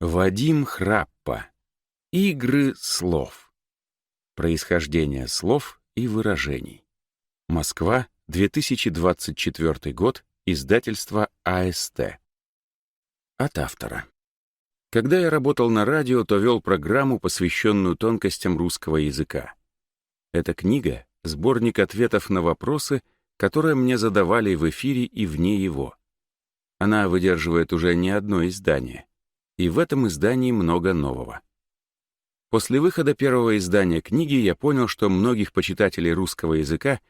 Вадим Храппа. Игры слов. Происхождение слов и выражений. Москва, 2024 год. Издательство АСТ. От автора. Когда я работал на радио, то вел программу, посвященную тонкостям русского языка. Эта книга — сборник ответов на вопросы, которые мне задавали в эфире и вне его. Она выдерживает уже не одно издание. И в этом издании много нового. После выхода первого издания книги я понял, что многих почитателей русского языка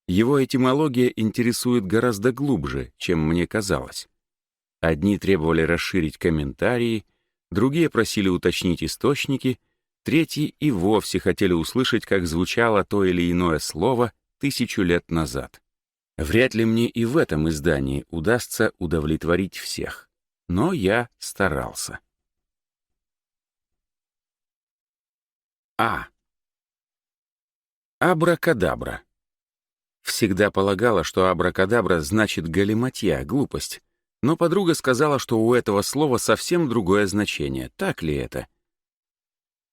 его этимология интересует гораздо глубже, чем мне казалось. Одни требовали расширить комментарии, другие просили уточнить источники, третьи и вовсе хотели услышать, как звучало то или иное слово 1000 лет назад. Вряд ли мне и в этом издании удастся удовлетворить всех. Но я старался. Абракадабра. Всегда полагала, что абракадабра значит галиматья, глупость. Но подруга сказала, что у этого слова совсем другое значение. Так ли это?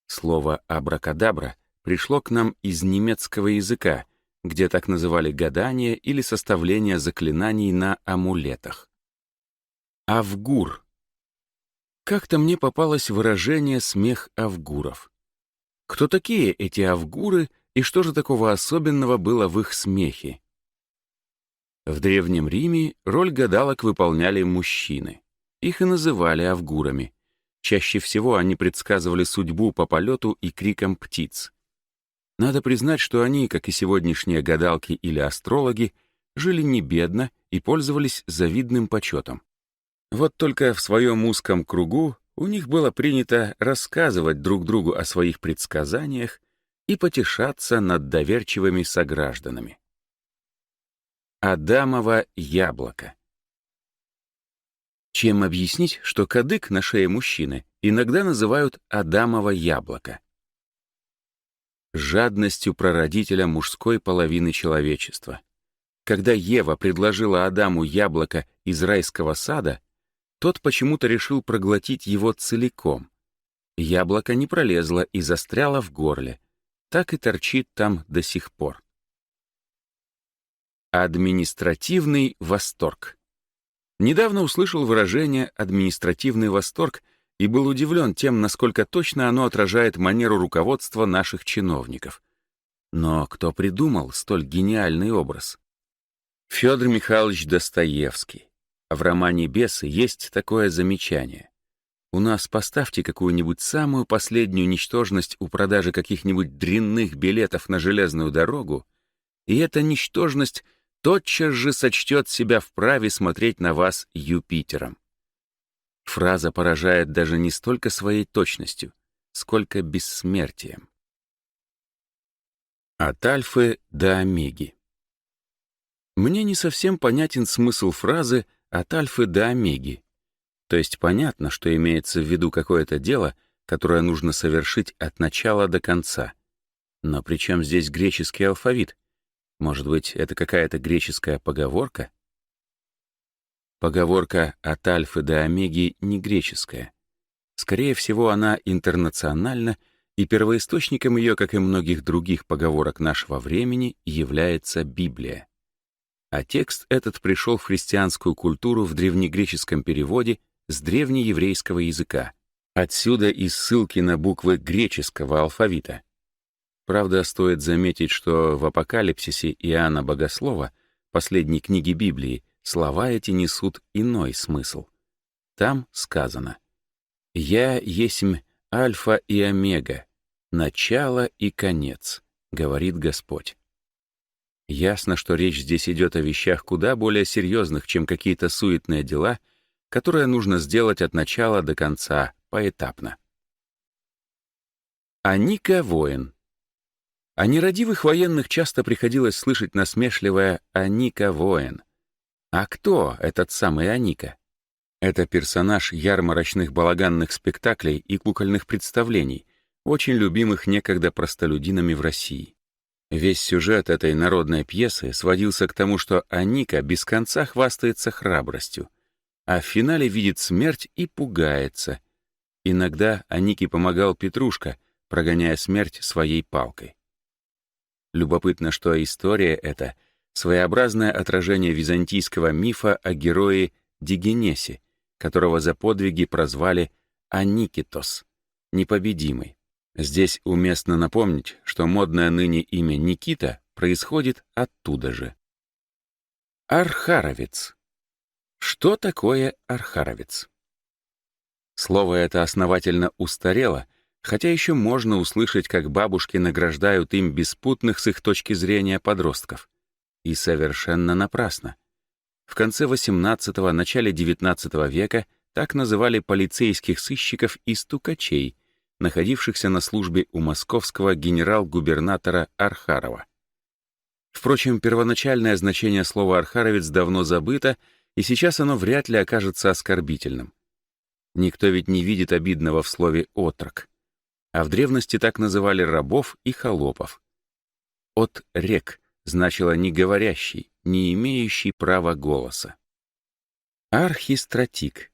Слово абракадабра пришло к нам из немецкого языка, где так называли гадание или составление заклинаний на амулетах. Авгур. Как-то мне попалось выражение «смех авгуров». Кто такие эти авгуры и что же такого особенного было в их смехе? В Древнем Риме роль гадалок выполняли мужчины. Их и называли авгурами. Чаще всего они предсказывали судьбу по полету и крикам птиц. Надо признать, что они, как и сегодняшние гадалки или астрологи, жили не бедно и пользовались завидным почетом. Вот только в своем узком кругу у них было принято рассказывать друг другу о своих предсказаниях и потешаться над доверчивыми согражданами. Адамово яблоко. Чем объяснить, что кадык на шее мужчины иногда называют Адамово яблоко? Жадностью прародителя мужской половины человечества. Когда Ева предложила Адаму яблоко из райского сада, тот почему-то решил проглотить его целиком. Яблоко не пролезло и застряло в горле. Так и торчит там до сих пор. Административный восторг. Недавно услышал выражение «административный восторг» и был удивлен тем, насколько точно оно отражает манеру руководства наших чиновников. Но кто придумал столь гениальный образ? Федор Михайлович Достоевский. В романе «Бесы» есть такое замечание. У нас поставьте какую-нибудь самую последнюю ничтожность у продажи каких-нибудь дрянных билетов на железную дорогу, и эта ничтожность тотчас же сочтет себя вправе смотреть на вас Юпитером. Фраза поражает даже не столько своей точностью, сколько бессмертием. От альфы до омеги. Мне не совсем понятен смысл фразы «от альфы до омеги». То есть понятно, что имеется в виду какое-то дело, которое нужно совершить от начала до конца. Но при чем здесь греческий алфавит? Может быть, это какая-то греческая поговорка? Поговорка «от альфы до омеги» не греческая. Скорее всего, она интернациональна, и первоисточником ее, как и многих других поговорок нашего времени, является Библия. А текст этот пришел в христианскую культуру в древнегреческом переводе с древнееврейского языка. Отсюда и ссылки на буквы греческого алфавита. Правда, стоит заметить, что в Апокалипсисе Иоанна Богослова, последней книге Библии, слова эти несут иной смысл. Там сказано: «Я есмь Альфа и Омега, начало и конец, говорит Господь». Ясно, что речь здесь идет о вещах куда более серьезных, чем какие-то суетные дела, которые нужно сделать от начала до конца, поэтапно. Аника воин. О нерадивых военных часто приходилось слышать насмешливое «Аника воин». А кто этот самый Аника? Это персонаж ярмарочных балаганных спектаклей и кукольных представлений, очень любимых некогда простолюдинами в России. Весь сюжет этой народной пьесы сводился к тому, что Аника без конца хвастается храбростью, а в финале видит смерть и пугается. Иногда Анике помогал Петрушка, прогоняя смерть своей палкой. Любопытно, что история эта — своеобразное отражение византийского мифа о герое Дигенесе, которого за подвиги прозвали Аникитос — непобедимый. Здесь уместно напомнить, что модное ныне имя Никита происходит оттуда же. Архаровец. Что такое архаровец? Слово это основательно устарело, хотя еще можно услышать, как бабушки награждают им беспутных с их точки зрения подростков. И совершенно напрасно. В конце XVIII – начале XIX века так называли полицейских сыщиков и стукачей, находившихся на службе у московского генерал-губернатора Архарова. Впрочем, первоначальное значение слова «архаровец» давно забыто, и сейчас оно вряд ли окажется оскорбительным. Никто ведь не видит обидного в слове «отрок». А в древности так называли рабов и холопов. «От рек» значило «не говорящий», не имеющий права голоса. Архистратик.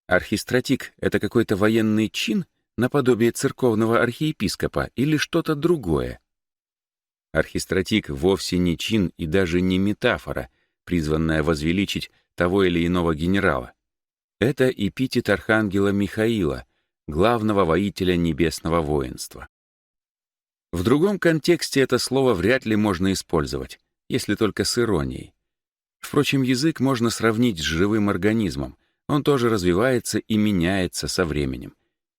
Архистратик — это какой-то военный чин, наподобие церковного архиепископа, или что-то другое? Архистратик вовсе не чин и даже не метафора, призванная возвеличить того или иного генерала. Это эпитет архангела Михаила, главного воителя небесного воинства. В другом контексте это слово вряд ли можно использовать, если только с иронией. Впрочем, язык можно сравнить с живым организмом, он тоже развивается и меняется со временем.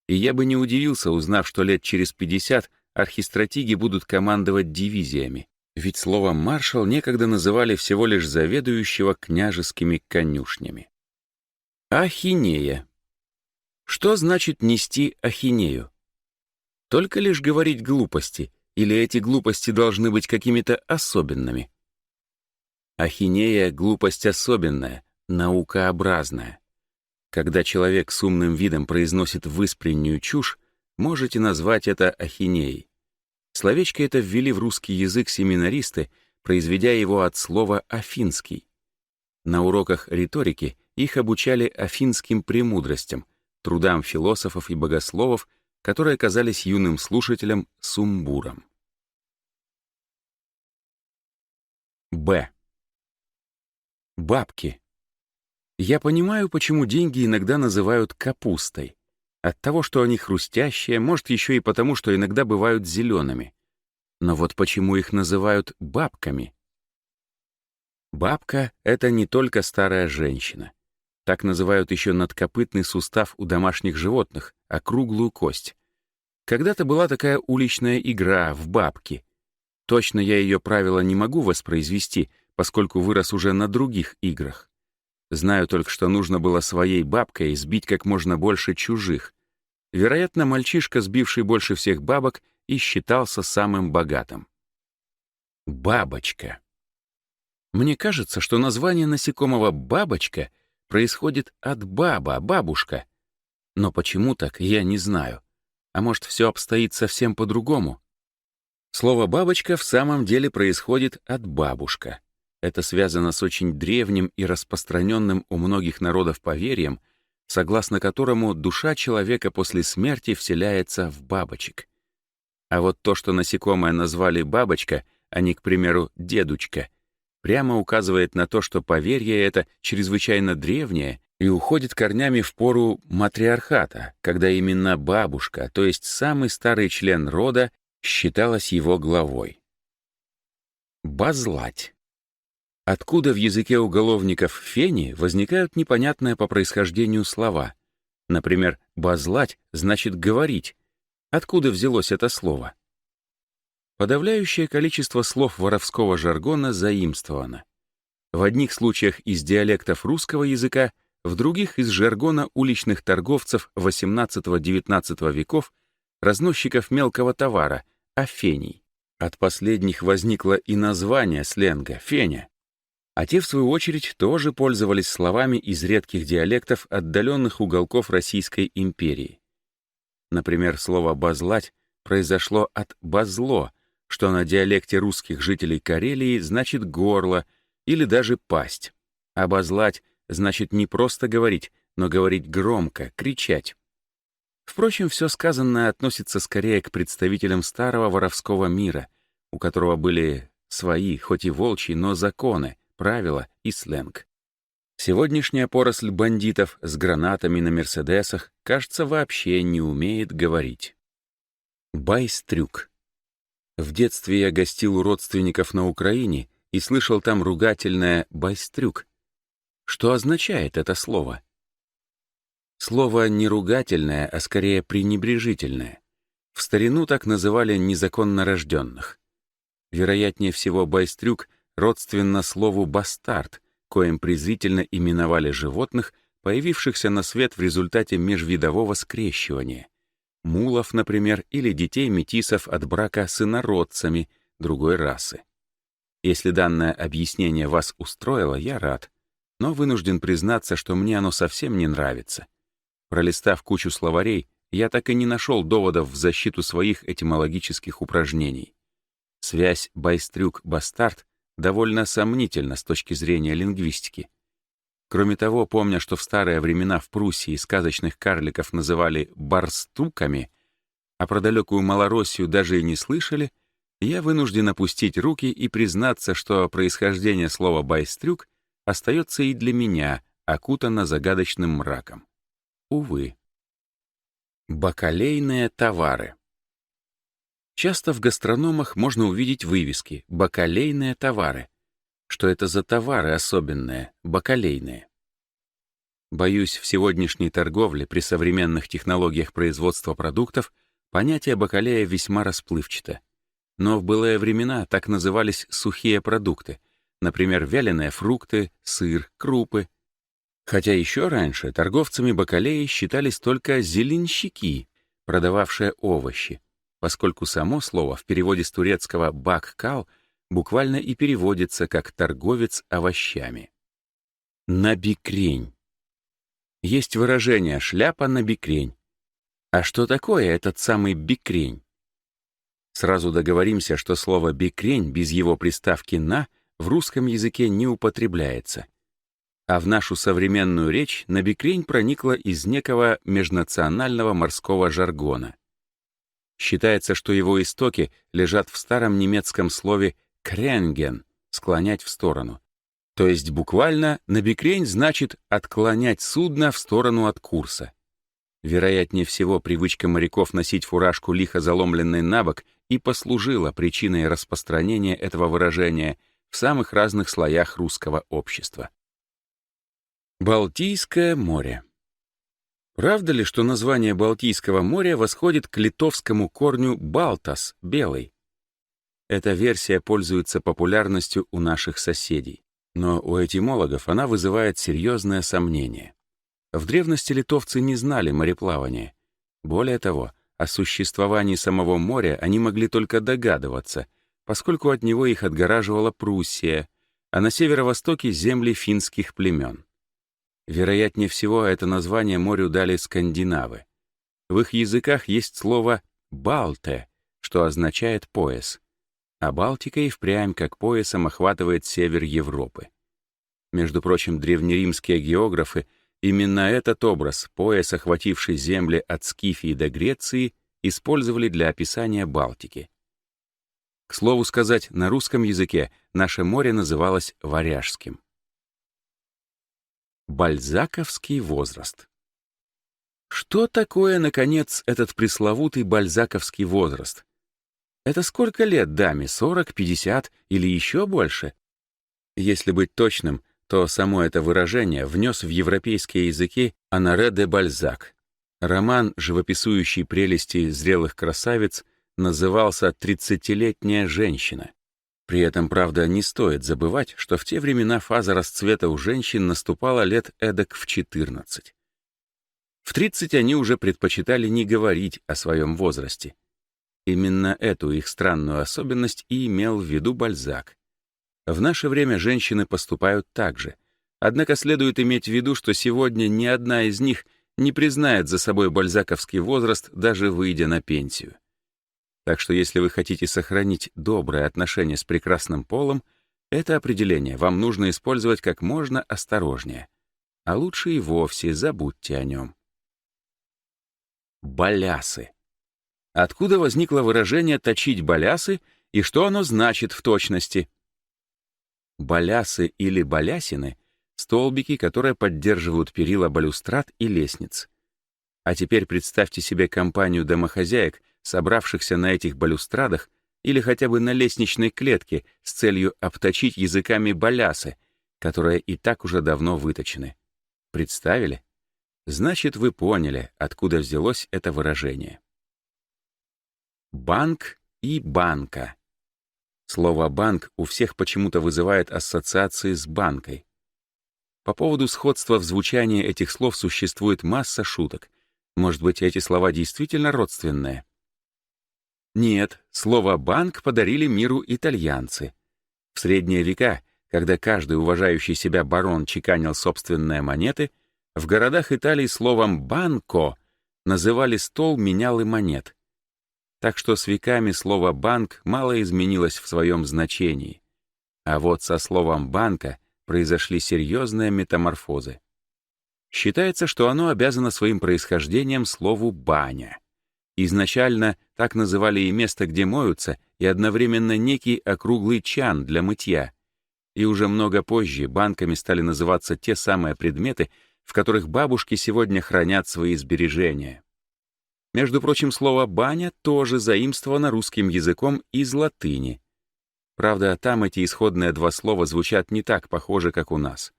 И я бы не удивился, узнав, что лет через 50 архистратиги будут командовать дивизиями, ведь словом «маршал» некогда называли всего лишь заведующего княжескими конюшнями. Ахинея. Что значит нести ахинею? Только лишь говорить глупости, или эти глупости должны быть какими-то особенными? Ахинея — глупость особенная, наукообразная. Когда человек с умным видом произносит выспреннюю чушь, можете назвать это ахинеей. Словечко это ввели в русский язык семинаристы, произведя его от слова «афинский». На уроках риторики их обучали афинским премудростям, трудам философов и богословов, которые казались юным слушателям сумбуром. Б. Бабки. Я понимаю, почему деньги иногда называют капустой. От того, что они хрустящие, может, еще и потому, что иногда бывают зелеными. Но вот почему их называют бабками? Бабка — это не только старая женщина. Так называют еще надкопытный сустав у домашних животных, округлую кость. Когда-то была такая уличная игра в бабки. Точно я ее правила не могу воспроизвести, поскольку вырос уже на других играх. Знаю только, что нужно было своей бабкой сбить как можно больше чужих. Вероятно, мальчишка, сбивший больше всех бабок, и считался самым богатым. Бабочка. Мне кажется, что название насекомого «бабочка» происходит от «баба», «бабушка». Но почему так, я не знаю. А может, все обстоит совсем по-другому? Слово «бабочка» в самом деле происходит от «бабушка». Это связано с очень древним и распространенным у многих народов поверьем, согласно которому душа человека после смерти вселяется в бабочек. А вот то, что насекомое назвали «бабочка», а не, к примеру, «дедучка», прямо указывает на то, что поверье это чрезвычайно древнее и уходит корнями в пору матриархата, когда именно бабушка, то есть самый старый член рода, считалась его главой. Базлать. Откуда в языке уголовников фени возникают непонятные по происхождению слова? Например, «базлать» значит «говорить». Откуда взялось это слово? Подавляющее количество слов воровского жаргона заимствовано. В одних случаях из диалектов русского языка, в других — из жаргона уличных торговцев XVIII-XIX веков, разносчиков мелкого товара, афений. От последних возникло и название сленга — феня. А те, в свою очередь, тоже пользовались словами из редких диалектов отдаленных уголков Российской империи. Например, слово «базлать» произошло от «базло», что на диалекте русских жителей Карелии значит «горло» или даже «пасть». А «базлать» значит не просто говорить, но говорить громко, кричать. Впрочем, все сказанное относится скорее к представителям старого воровского мира, у которого были свои, хоть и волчьи, но законы, правила и сленг. Сегодняшняя поросль бандитов с гранатами на «Мерседесах», кажется, вообще не умеет говорить. Байстрюк. В детстве я гостил у родственников на Украине и слышал там ругательное «байстрюк». Что означает это слово? Слово не ругательное, а скорее пренебрежительное. В старину так называли незаконно рожденных. Вероятнее всего, байстрюк родственно слову «бастард», коим презрительно именовали животных, появившихся на свет в результате межвидового скрещивания. Мулов, например, или детей-метисов от брака с инородцами другой расы. Если данное объяснение вас устроило, я рад, но вынужден признаться, что мне оно совсем не нравится. Пролистав кучу словарей, я так и не нашел доводов в защиту своих этимологических упражнений. Связь байстрюк-бастард довольно сомнительна с точки зрения лингвистики. Кроме того, помня, что в старые времена в Пруссии сказочных карликов называли барстуками, а про далекую Малороссию даже и не слышали, я вынужден опустить руки и признаться, что происхождение слова «байстрюк» остается и для меня окутано загадочным мраком. Увы. Бакалейные товары. Часто в гастрономах можно увидеть вывески «бакалейные товары». Что это за товары особенные, бакалейные? Боюсь, в сегодняшней торговле при современных технологиях производства продуктов понятие бакалея весьма расплывчато. Но в былые времена так назывались сухие продукты, например, вяленые фрукты, сыр, крупы. Хотя еще раньше торговцами бакалеи считались только зеленщики, продававшие овощи, поскольку само слово в переводе с турецкого «баккал» буквально и переводится как «торговец овощами». Набекрень. Есть выражение «шляпа на бекрень». А что такое этот самый бекрень? Сразу договоримся, что слово «бекрень» без его приставки «на» в русском языке не употребляется. А в нашу современную речь набекрень проникла из некого межнационального морского жаргона. Считается, что его истоки лежат в старом немецком слове «кренген» — «склонять в сторону». То есть буквально «набекрень» значит «отклонять судно в сторону от курса». Вероятнее всего, привычка моряков носить фуражку лихо заломленной на бок и послужила причиной распространения этого выражения в самых разных слоях русского общества. Балтийское море. Правда ли, что название Балтийского моря восходит к литовскому корню «балтас» — «белый»? Эта версия пользуется популярностью у наших соседей, но у этимологов она вызывает серьезное сомнение. В древности литовцы не знали мореплавания. Более того, о существовании самого моря они могли только догадываться, поскольку от него их отгораживала Пруссия, а на северо-востоке — земли финских племен. Вероятнее всего, это название морю дали скандинавы. В их языках есть слово «балте», что означает «пояс», а Балтика и впрямь как поясом охватывает север Европы. Между прочим, древнеримские географы именно этот образ, пояс, охвативший земли от Скифии до Греции, использовали для описания Балтики. К слову сказать, на русском языке наше море называлось Варяжским. Бальзаковский возраст. Что такое, наконец, этот пресловутый бальзаковский возраст? Это сколько лет даме, 40, 50 или еще больше? Если быть точным, то само это выражение внес в европейские языки Оноре де Бальзак. Роман, живописующий прелести зрелых красавиц, назывался «30-летняя женщина». При этом, правда, не стоит забывать, что в те времена фаза расцвета у женщин наступала лет эдак в 14. В 30 они уже предпочитали не говорить о своем возрасте. Именно эту их странную особенность и имел в виду Бальзак. В наше время женщины поступают так же. Однако следует иметь в виду, что сегодня ни одна из них не признает за собой бальзаковский возраст, даже выйдя на пенсию. Так что если вы хотите сохранить доброе отношение с прекрасным полом, это определение вам нужно использовать как можно осторожнее. А лучше и вовсе забудьте о нем. Балясы. Откуда возникло выражение «точить балясы» и что оно значит в точности? Балясы или балясины — столбики, которые поддерживают перила балюстрад и лестниц. А теперь представьте себе компанию домохозяек, собравшихся на этих балюстрадах или хотя бы на лестничной клетке с целью обточить языками балясы, которые и так уже давно выточены. Представили? Значит, вы поняли, откуда взялось это выражение. Банк и банка. Слово «банк» у всех почему-то вызывает ассоциации с банкой. По поводу сходства в звучании этих слов существует масса шуток. Может быть, эти слова действительно родственные? Нет, слово «банк» подарили миру итальянцы. В средние века, когда каждый уважающий себя барон чеканил собственные монеты, в городах Италии словом «банко» называли стол менял и монет. Так что с веками слово «банк» мало изменилось в своем значении. А вот со словом «банка» произошли серьезные метаморфозы. Считается, что оно обязано своим происхождением слову «баня». Изначально так называли и место, где моются, и одновременно некий округлый чан для мытья. И уже много позже банками стали называться те самые предметы, в которых бабушки сегодня хранят свои сбережения. Между прочим, слово «баня» тоже заимствовано русским языком из латыни. Правда, там эти исходные два слова звучат не так похоже, как у нас.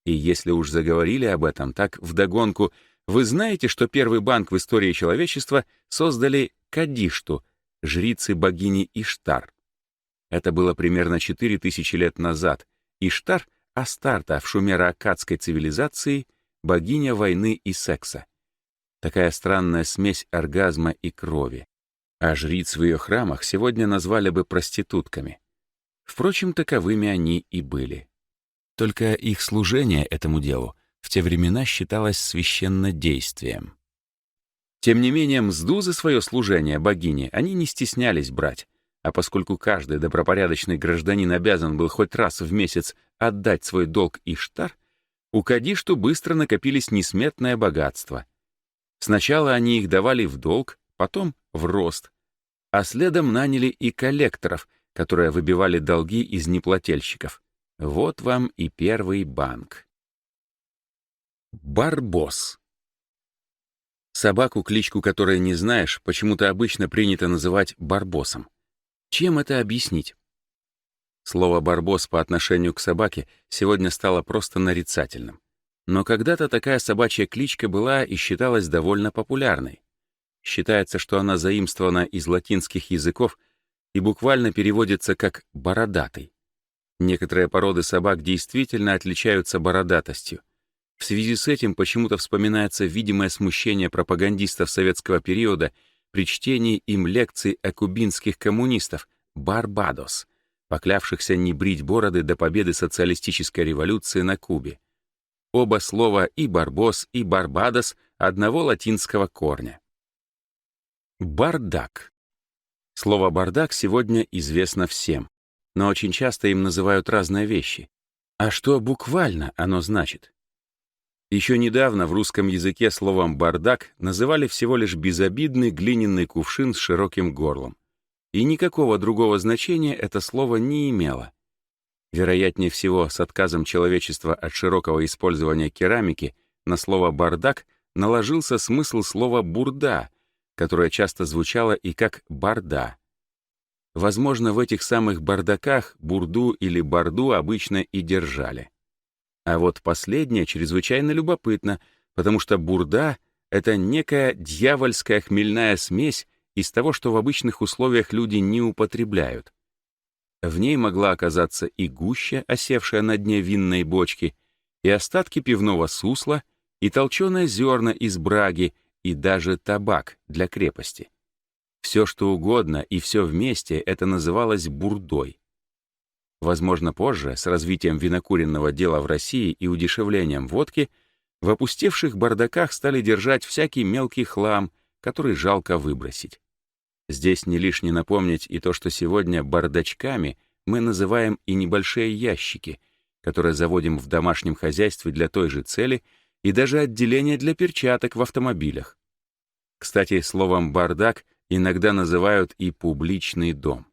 И если уж заговорили об этом, так вдогонку, вы знаете, что первый банк в истории человечества создали Кадишту, жрицы богини Иштар. Это было примерно 4000 лет назад. Иштар — Астарта в шумеро-аккадской цивилизации, богиня войны и секса. Такая странная смесь оргазма и крови. А жриц в ее храмах сегодня назвали бы проститутками. Впрочем, таковыми они и были. Только их служение этому делу в те времена считалось священнодействием. Тем не менее, мзду за свое служение богине они не стеснялись брать, а поскольку каждый добропорядочный гражданин обязан был хоть раз в месяц отдать свой долг Иштар, у Кадишту быстро накопились несметное богатство. Сначала они их давали в долг, потом в рост, а следом наняли и коллекторов, которые выбивали долги из неплательщиков. Вот вам и первый банк. Барбос. Собаку, кличку которой не знаешь, почему-то обычно принято называть барбосом. Чем это объяснить? Слово «барбос» по отношению к собаке сегодня стало просто нарицательным. Но когда-то такая собачья кличка была и считалась довольно популярной. Считается, что она заимствована из латинских языков и буквально переводится как «бородатый». Некоторые породы собак действительно отличаются бородатостью. В связи с этим почему-то вспоминается видимое смущение пропагандистов советского периода при чтении им лекций о кубинских коммунистов «Барбадос», поклявшихся не брить бороды до победы социалистической революции на Кубе. Оба слова и «барбос», и «барбадос» одного латинского корня. Бардак. Слово «бардак» сегодня известно всем, но очень часто им называют разные вещи. А что буквально оно значит? Еще недавно в русском языке словом «бардак» называли всего лишь безобидный глиняный кувшин с широким горлом. И никакого другого значения это слово не имело. Вероятнее всего, с отказом человечества от широкого использования керамики на слово «бардак» наложился смысл слова «бурда», которое часто звучало и как «барда». Возможно, в этих самых бардаках бурду или барду обычно и держали. А вот последнее чрезвычайно любопытно, потому что бурда — это некая дьявольская хмельная смесь из того, что в обычных условиях люди не употребляют. В ней могла оказаться и гуща, осевшая на дне винной бочки, и остатки пивного сусла, и толченые зерна из браги, и даже табак для крепости. Все, что угодно, и все вместе это называлось бурдой. Возможно, позже, с развитием винокуренного дела в России и удешевлением водки, в опустевших бардаках стали держать всякий мелкий хлам, который жалко выбросить. Здесь не лишне напомнить и то, что сегодня бардачками мы называем и небольшие ящики, которые заводим в домашнем хозяйстве для той же цели, и даже отделение для перчаток в автомобилях. Кстати, словом «бардак» иногда называют и публичный дом.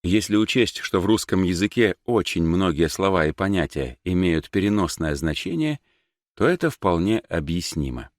Если учесть, что в русском языке очень многие слова и понятия имеют переносное значение, то это вполне объяснимо.